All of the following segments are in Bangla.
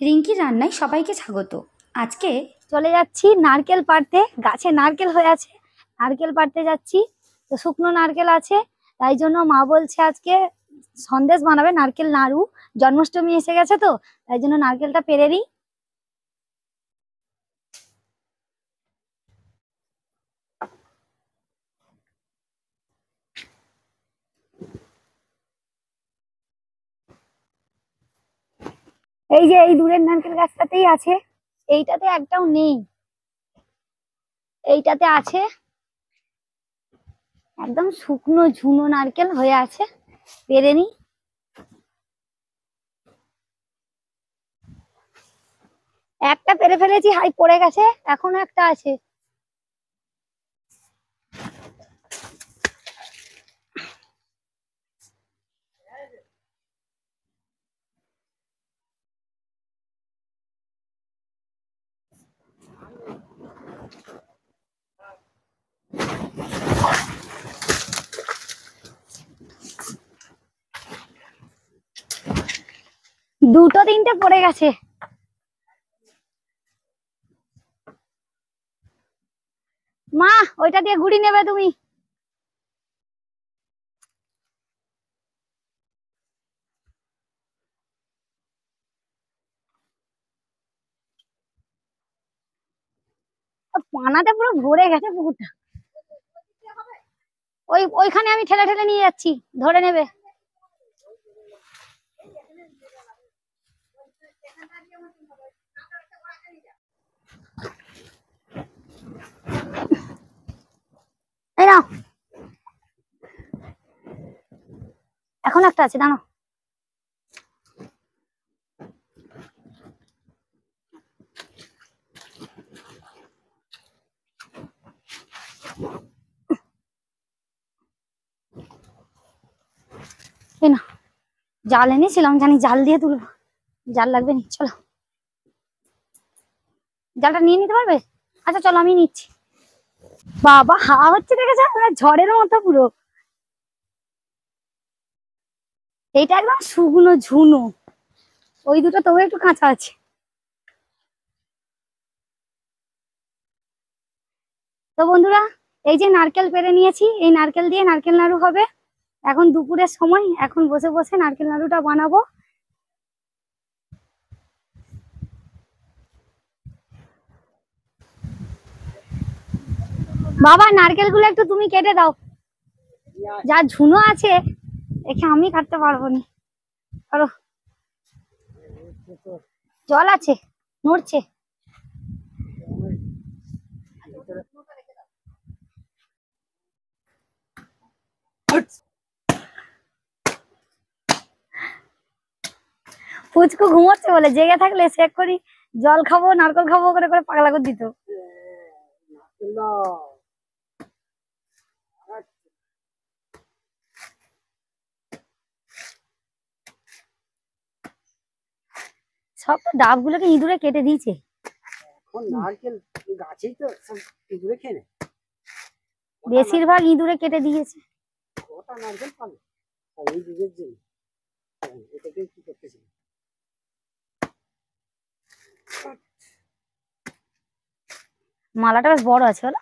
রিঙ্কির রান্নায় সবাইকে স্বাগত। আজকে চলে যাচ্ছি নারকেল পাড়তে। গাছে নারকেল হয়ে আছে, নারকেল পাড়তে যাচ্ছি। তো শুকনো নারকেল আছে, তাই জন্য মা বলছে আজকে সন্দেশ বানাবে, নারকেল নাড়ু। জন্মাষ্টমী এসে গেছে তো, তাই জন্য নারকেলটা পেড়ে নিই। এই যে এই দূরের নারকেল গাছটাতেই আছে, এইটাতে একটাও নেই, এইটাতে আছে। একদম শুকনো ঝুনো নারকেল হয়ে আছে, পেড়ে নিই। একটা পেরে ফেলেছি, হাই পড়ে গেছে, এখনো একটা আছে। দুটো তিনটে পড়ে গেছে। মা ওইটা দিয়ে গুড়ি নেবে তুমি? পানাতে পুরো ভরে গেছে পুকুরটা। ওইখানে আমি ঠেলে ঠেলে নিয়ে যাচ্ছি, ধরে নেবে। এই নাও, এখন একটা আছে, দাঁড়াও। এই না, জাল এনেছিলাম, জানি জাল দিয়ে তুলবো, জাল লাগবে নি। চলো, জালটা নিয়ে নিতে পারবে? আচ্ছা চলো, আমি নিচ্ছি। বাবা হাওয়া হচ্ছে, দেখেছো? ঝড়ের মতো পুরো। এইটা একদম শুকনো ঝুনো, ওই দুটো তবু একটু কাঁচা আছে। তো বন্ধুরা, এই যে নারকেল পেড়ে নিয়েছি, এই নারকেল দিয়ে নারকেল নাড়ু হবে। এখন দুপুরের সময়, এখন বসে বসে নারকেল নাড়ুটা বানাবো। বাবা নারকেল গুলো একটু তুমি কেটে দাও, যা ঝুনো আছে দেখে আমি কাটতে পারবো না। করো, জল আছে, নড়ছে। ফুচকু ঘুমোচ্ছে বলে, জেগে থাকলে সে করি জল খাবো নারকেল খাবো করে করে পাগলা করে দিত। সব তো ডাব গুলোকে ইঁদুরে কেটে দিয়েছে। নারকেল গাছেই তো সব ইঁদুরে খেয়ে নেয়। বেশিরভাগ ইঁদুরে কেটে দিয়েছে। ওটা নারকেল পাবে এই দুধের জন্য, এটাকে কি করতেছিল? মালাটা বেশ বড় আছে বলো?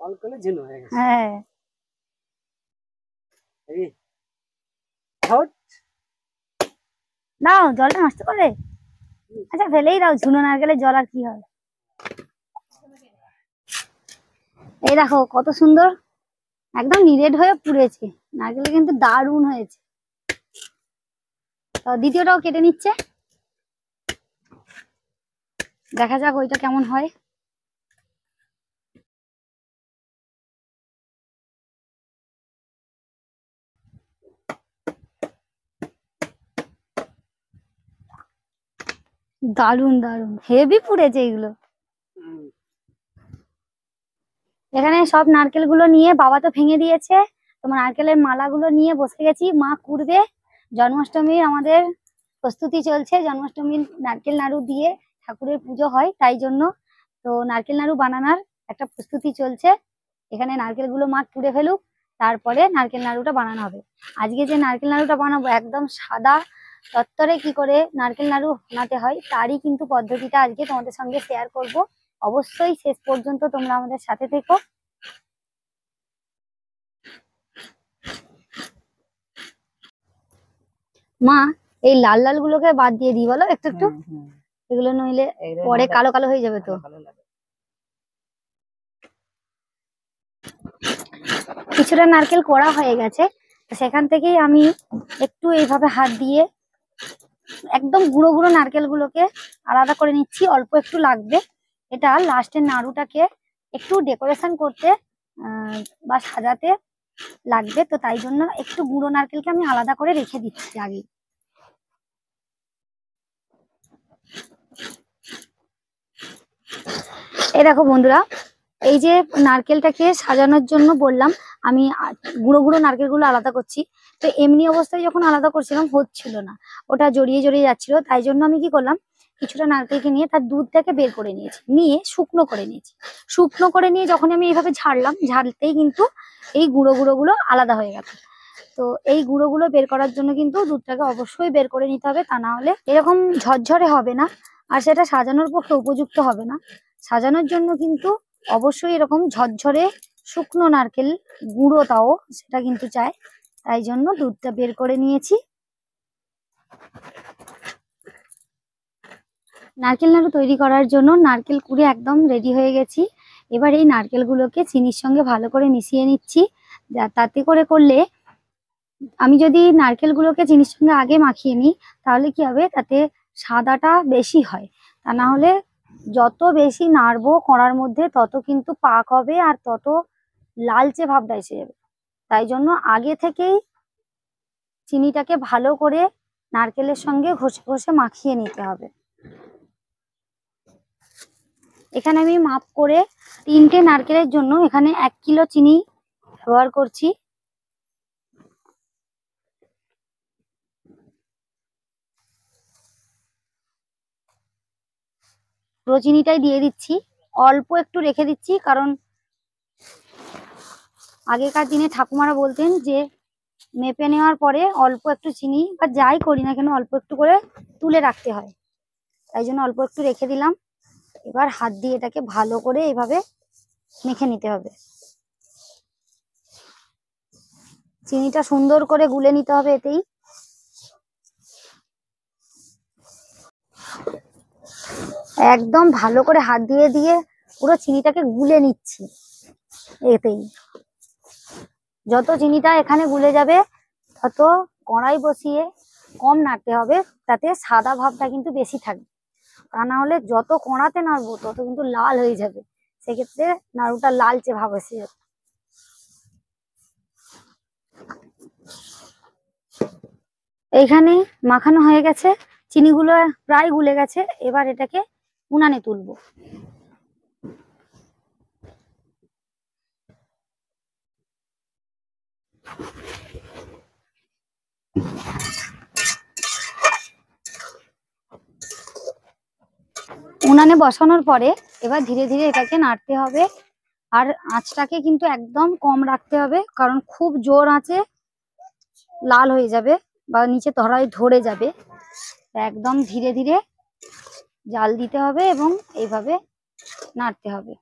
অল করে ঝিনো হয়ে গেছে। হ্যাঁ, দাও জলটা নষ্ট করে। আচ্ছা ফেলেই দাও, ঝুনো নারকেলের জল আর কি হবে। এই দেখো কত সুন্দর, একদম নিরেট হয়ে পুড়েছে নারকেলটা, কিন্তু দারুণ হয়েছে। তো দ্বিতীয়টাও কেটে নিচ্ছে, দেখা যাক ওইটা কেমন হয়। দারুণ দারুণ হেভি পুড়েছে এগুলো। এখানে সব নারকেল গুলো নিয়ে, বাবা তো ভেঙে দিয়েছে, তোমার নারকেলের মালাগুলো নিয়ে বসে গেছি, মা কুড়বে। জন্মাষ্টমীর আমাদের প্রস্তুতি চলছে, জন্মাষ্টমীর নারকেল নাড়ু দিয়ে ঠাকুরের পুজো হয়, তাই জন্য তো নারকেল নাড়ু বানানোর একটা প্রস্তুতি চলছে। এখানে নারকেল গুলো মা কুড়ে ফেলুক, তারপরে নারকেল নাড়ুটা বানানো হবে। আজকে যে নারকেল নাড়ুটা বানাবো একদম সাদা চত্বরে কি করে নারকেল নাড়ু বানাতে হয় তারই কিন্তু পদ্ধতিটা আজকে তোমাদের সঙ্গে শেয়ার করব। অবশ্যই শেষ পর্যন্ত তোমরা আমাদের সাথে থেকো। মা, এই লাল লাল গুলোকে বাদ দিয়ে দিই বলো একটু একটু, এগুলো নইলে পরে কালো কালো হয়ে যাবে তো। কিছুটা নারকেল কোড়া হয়ে গেছে, সেখান থেকেই আমি একটু এইভাবে হাত দিয়ে একদম গুঁড়ো গুঁড়ো নারকেল গুলোকে আলাদা করে নিচ্ছি। অল্প একটু লাগবে, এটা লাস্টের নাড়ুটাকে একটু ডেকোরেশন করতে বা সাজাতে লাগবে, তো তাই জন্য একটু গুঁড়ো নারকেলকে আমি আলাদা করে রেখে দিচ্ছি আগে। এই দেখো বন্ধুরা, এই যে নারকেলটাকে সাজানোর জন্য বললাম আমি গুঁড়ো গুঁড়ো নারকেলগুলো আলাদা করছি, তো এমনি অবস্থায় যখন আলাদা করছিলাম হচ্ছিল না, ওটা জড়িয়ে জড়িয়ে যাচ্ছিল। তাই জন্য আমি কি করলাম, কিছুটা নারকেলকে নিয়ে তার দুধটাকে বের করে নিয়েছি, নিয়ে শুকনো করে নিয়েছি। শুকনো করে নিয়ে যখন আমি এইভাবে ঝাড়লাম, ঝাড়তেই কিন্তু এই গুঁড়ো গুঁড়োগুলো আলাদা হয়ে গেল। তো এই গুঁড়োগুলো বের করার জন্য কিন্তু দুধটাকে অবশ্যই বের করে নিতে হবে, তা না হলে এরকম ঝরঝরে হবে না, আর সেটা সাজানোর পক্ষে উপযুক্ত হবে না। সাজানোর জন্য কিন্তু অবশ্যই এরকম ঝরঝরে শুকনো নারকেল গুঁড়ো, তাও সেটা কিন্তু চাই। তাই জন্য দুধটা বের করে নিয়েছি। নারকেল নাড়ু তৈরি করার জন্য নারকেল কুড়ে একদম রেডি হয়ে গেছি। এবার এই নারকেলগুলোকে চিনির সঙ্গে ভালো করে মিশিয়ে নিচ্ছি। তাতে করে করলে, আমি যদি নারকেলগুলোকে চিনির সঙ্গে আগে মাখিয়ে নিই তাহলে কি হবে, তাতে সাদাটা বেশি হয়। তা না হলে যত বেশি নাড়বো কড়ার মধ্যে তত কিন্তু পাক হবে আর তত লালচে ভাবটা এসে যাবে। তাই জন্য আগে থেকেই চিনিটাকে ভালো করে নারকেলের সঙ্গে ঘষে ঘষে মাখিয়ে নিতে হবে। এখানে আমি মাপ করে 3টে নারকেলের জন্য এখানে 1 কিলো চিনি ব্যবহার করছি। পুরো চিনিটাই দিয়ে দিচ্ছি, অল্প একটু রেখে দিচ্ছি, কারণ আগেকার দিনে ঠাকুমারা বলতেন যে মেপে নেওয়ার পরে অল্প একটু চিনি বা যাই করি না কেন অল্প একটু করে তুলে রাখতে হয়, তাই জন্য অল্প একটু রেখে দিলাম। এবার হাত দিয়ে এটাকে ভালো করে এইভাবে মেখে নিতে হবে। চিনিটা সুন্দর করে গুলে নিতে হবে এতেই। একদম ভালো করে হাত দিয়ে দিয়ে পুরো চিনিটাকে গুলে নিচ্ছি এতেই। যত চিনিটা এখানে গুলে যাবে তত কড়াই বসিয়ে কম নাড়তে হবে, তাতে সাদা ভাবটা কিন্তু বেশি থাকবে। তা না হলে যত কড়াতে নাড়বো তত কিন্তু লাল হয়ে যাবে, সেক্ষেত্রে নাড়ুটা লালচে ভাব এসে যাবে। এইখানে মাখানো হয়ে গেছে, চিনিগুলো প্রায় গুলে গেছে। এবার এটাকে উনানে তুলবো। উনানে বসানোর পরে এবার ধীরে ধীরে এটাকে নাড়তে হবে, আর আঁচটাকে কিন্তু একদম কম রাখতে হবে, কারণ খুব জোর আঁচে লাল হয়ে যাবে বা নিচে তলায় ধরে যাবে। একদম ধীরে ধীরে জাল দিতে হবে এবং এইভাবে নাড়তে হবে।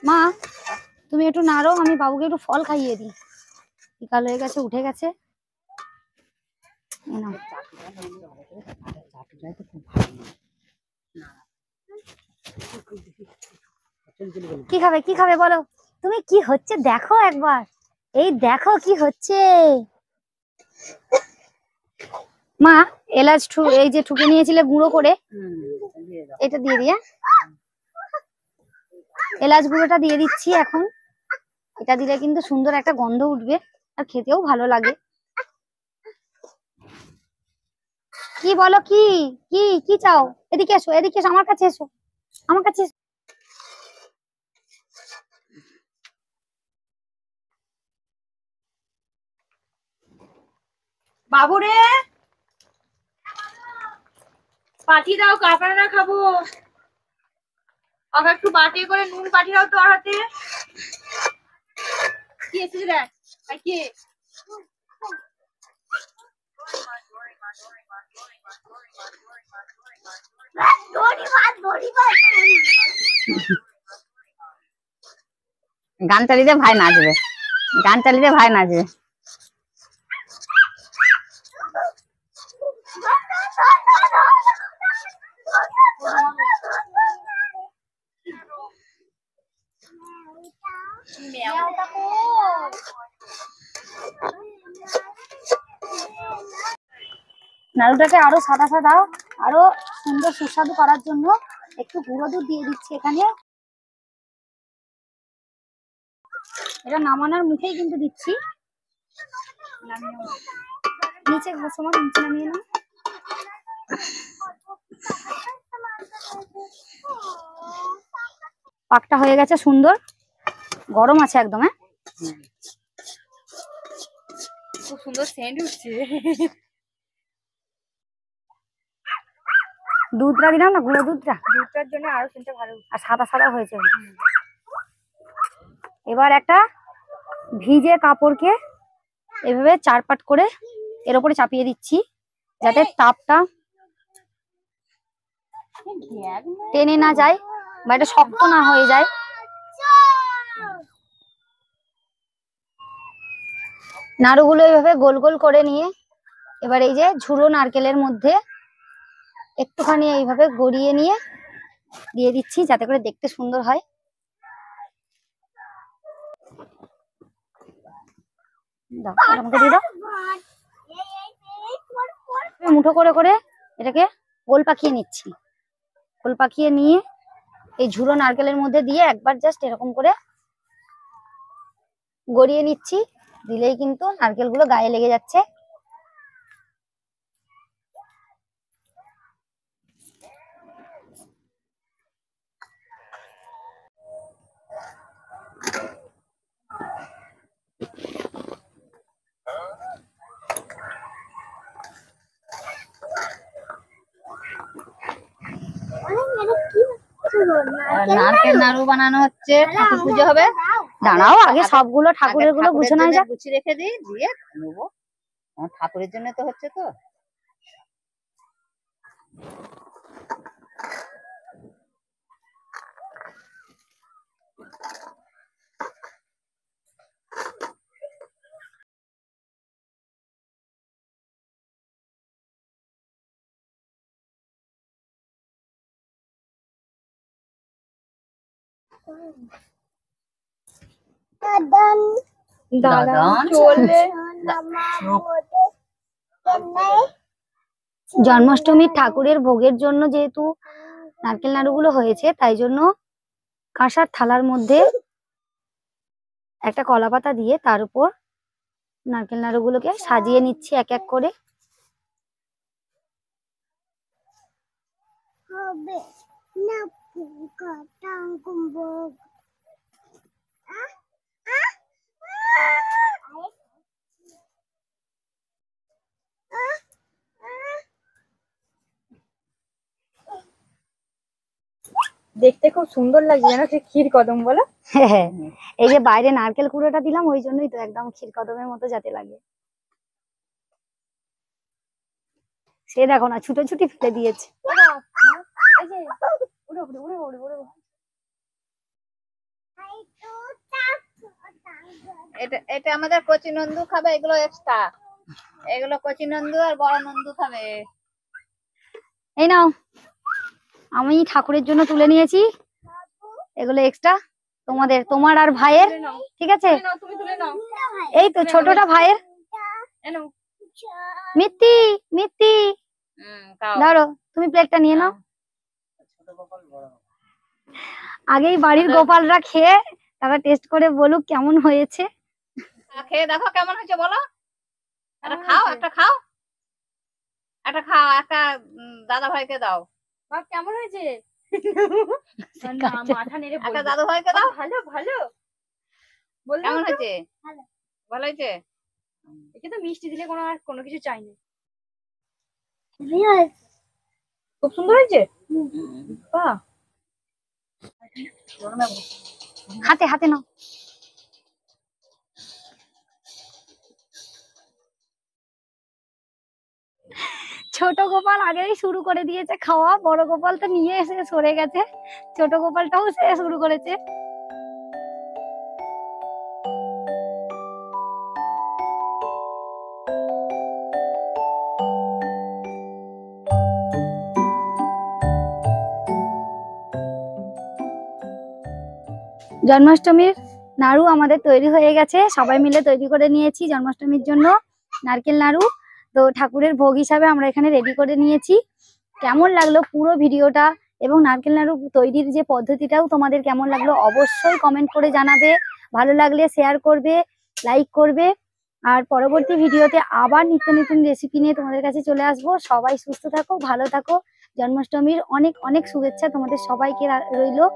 মা, তুমি একটু নাড়ো, আমি বাবুকে একটু ফল খাইয়ে দিই, বিকাল হয়ে গেছে, উঠে গেছে। কি খাবে কি খাবে বলো, তুমি কি হচ্ছে দেখো একবার, এই দেখো কি হচ্ছে। মা, এলাচ এই যে ঠুকে নিয়েছিলে গুঁড়ো করে, এটা দিয়ে দিয়ে এলাচ গুঁড়োটা দিয়ে দিচ্ছি এখন। এটা দিলে কিন্তু সুন্দর একটা গন্ধ উঠবে আর খেতেও ভালো লাগে। কি বলো, কি কি কি চাও, এদিকে এসো, এদিকে এসো, আমার কাছে এসো, আমার কাছে এসো। বাবুরে পাঠিয়ে দাও, কাঁকড়া খাবো। আবার একটু বাটি করে নুন পাঠিয়ে দাও তো, আর হাতে কি এসেছে দেখ। আর কে গান চালিয়ে ভাই নাচবে, গান চালিয়ে ভাই নাচবে। নাড়ুটাকে আরো সাদা সাদা, আরো সুন্দর সুস্বাদু করার জন্য একটু গুঁড়ো দুধ দিয়ে দিচ্ছি এখানে। এটা নামানোর মুখেই কিন্তু দিচ্ছি। নিচে ঘষো, নিচে নামিয়ে নাও। পাকটা হয়ে গেছে সুন্দর, গরম আছে একদম। হ্যাঁ, খুব সুন্দর সেন্ট উঠছে। দুধটা দিলাম না, গুঁড়ো দুধটা, দুধটার জন্য আরো সেন্টটা ভালো। আর সাদা সাদা হয়েছে। এবার একটা ভিজে কাপড়কে এভাবে চারপাট করে এর উপরে চাপিয়ে দিচ্ছি, যাতে তাপটা টেনে না যায় বা এটা শক্ত না হয়ে যায়। নাড়ুগুলো এইভাবে গোল গোল করে নিয়ে এবার এই যে ঝুড়ো নারকেলের মধ্যে একটুখানি এইভাবে গড়িয়ে নিয়ে দিয়ে দিচ্ছি, যাতে করে দেখতে সুন্দর হয়। আমাকে দিয়ে দাও। মুঠো করে করে এটাকে গোল পাকিয়ে নিচ্ছি। গোল পাকিয়ে নিয়ে এই ঝুড়ো নারকেলের মধ্যে দিয়ে একবার জাস্ট এরকম করে গড়িয়ে নিচ্ছি, দিলেই কিন্তু নারকেলগুলো গায়ে লেগে যাচ্ছে। নারকেল নাড়ু বানানো হচ্ছে, ঠাকুর পুজো হবে। দাঁড়াও, আগে সবগুলো ঠাকুরের গুলো গুছানো যায়, গুছিয়ে রেখে দিই, দিয়ে নেবো। ঠাকুরের জন্য তো হচ্ছে তো। জন্মাষ্টমীর ঠাকুরের ভোগের জন্য যেহেতু নারকেল নাড়ুগুলো হয়েছে, তাই জন্য কাঁসার থালার মধ্যে একটা কলা পাতা দিয়ে তার উপর নারকেল নাড়ুগুলোকে সাজিয়ে নিচ্ছি এক এক করে। দেখতে খুব সুন্দর লাগছে, জানো, সে ক্ষীর কদম বলে। হ্যাঁ, এই যে বাইরে নারকেল কুড়োটা দিলাম, ওই জন্যই তো একদম ক্ষীর কদমের মতো যাতে লাগে। সে দেখো না, ছুটোছুটি ফেলে দিয়েছে। এটা আমাদের কচি নন্দু খাবে, এগুলো এক্সট্রা, এগুলো কচি নন্দু আর বড় নন্দু খাবে। এই নাও, আমি ঠাকুরের জন্য তুলে নিয়েছি, এগুলো এক্সট্রা তোমাদের, তোমার আর ভাইয়ের, ঠিক আছে? তুমি তুলে নাও। এই তো ছোটটা ভাইয়ের। মিত্তি মিত্তি, ধরো তুমি প্লেটটা নিয়ে নাও। আগেই বাড়ির গোপালরা খেয়ে তারা টেস্ট করে বলুক কেমন হয়েছে। খেয়ে দেখো কেমন হয়েছে বলো। একটা খাও, একটা খাও, একটা খাও, একটা দাদা ভাইকে দাও। মা কেমন হয়েছে? মাথা নেড়ে একটা দাদু ভাইকে দাও। ভালো ভালো কেমন হয়েছে? ভালো হয়েছে। একে তো মিষ্টি দিলে কোনো কিছু চাই না। খুব সুন্দর হয়েছে। বাহ, হাতে হাতে নাও। ছোট গোপাল আগেই শুরু করে দিয়েছে খাওয়া, বড় গোপাল তো নিয়ে এসে সরে গেছে, ছোট গোপালটাও সে শুরু করেছে। জন্মাষ্টমীর নাড়ু আমাদের তৈরি হয়ে গেছে, সবাই মিলে তৈরি করে নিয়েছি জন্মাষ্টমীর জন্য নারকেল নাড়ু। তো ঠাকুরের ভোগ হিসাবে আমরা এখানে রেডি করে নিয়েছি। কেমন লাগলো পুরো ভিডিওটা এবং নারকেল নাড়ু তৈরির যে পদ্ধতিটাও তোমাদের কেমন লাগলো অবশ্যই কমেন্ট করে জানাবে। ভালো লাগলে শেয়ার করবে, লাইক করবে। আর পরবর্তী ভিডিওতে আবার নিত্য নতুন রেসিপি নিয়ে তোমাদের কাছে চলে আসবো। সবাই সুস্থ থাকো, ভালো থাকো। জন্মাষ্টমীর অনেক অনেক শুভেচ্ছা তোমাদের সবাইকে রইলো।